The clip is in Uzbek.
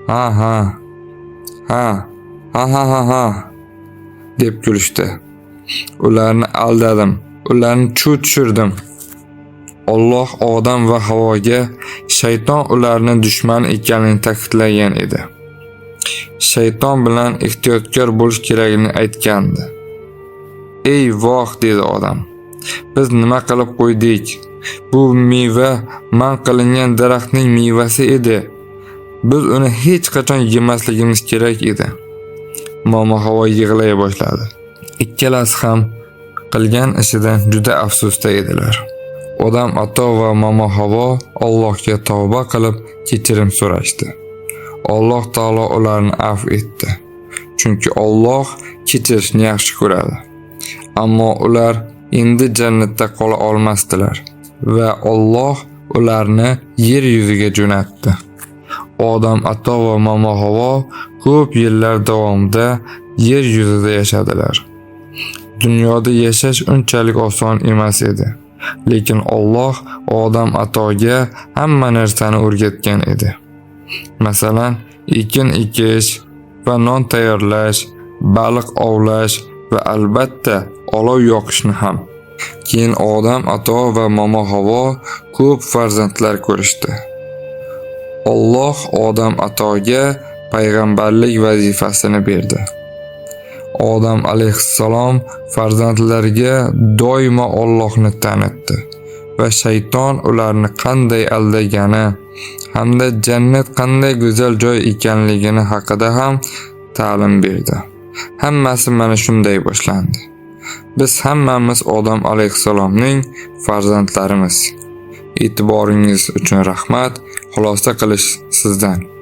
Ha ha. Ha. Ha ha ha ha deb kulishdi. Ularni aldadim. Ularni chuv tushirdim. Alloh Odam va Havoga shayton ularni dushman ekanligini ta'kidlagan edi. Shayton bilan ehtiyotkor bo'lish kerakligini aytgandi. Ey voh, dedi odam. Biz nima qilib qo'ydik? Bu meva man qilingan daraxtning mevasi edi. Biz uni hech qachon yemasligimiz kerak edi. Momo Havo yig'lay boshladi. Ikkalasi ham qilgan ishidan juda afsusda edilar. Odam ato va Momo Havo Allohga tavba qilib kechirim so'rashdi. Alloh taolo ularni afv etdi. Chunki Alloh kechirishni yaxshi ko'radi. Ammo ular endi jannatda qola olmasdilar va Alloh ularni yer yuziga jo'natdi. Odam ato va Momo Havo ko'p yillar davomida yer yuzida yashadilar. Dunyoda yashash unchalik oson emas edi. Lekin Alloh odam atoga hamma narsani o'rgatgan edi. Masalan, ekin ekish va non tayyorlash, baliq ovlash va albatta olov yoqishni ham. Keyin odam ato va Momo Havo ko'p farzandlar ko'rishdi. Alloh odam atoga payg'ambarlik vazifasini berdi. Odam alayhissalom farzandlariga doimo Allohni tanitdi va shayton ularni qanday aldagani hamda jannat qanday go'zal joy ekanligini haqida ham ta'lim berdi. Hammasi mana shunday boshlandi. Biz hammamiz Odam alayhissalomning farzandlarimiz. E'tiboringiz uchun rahmat. Xulosa qilish sizdan.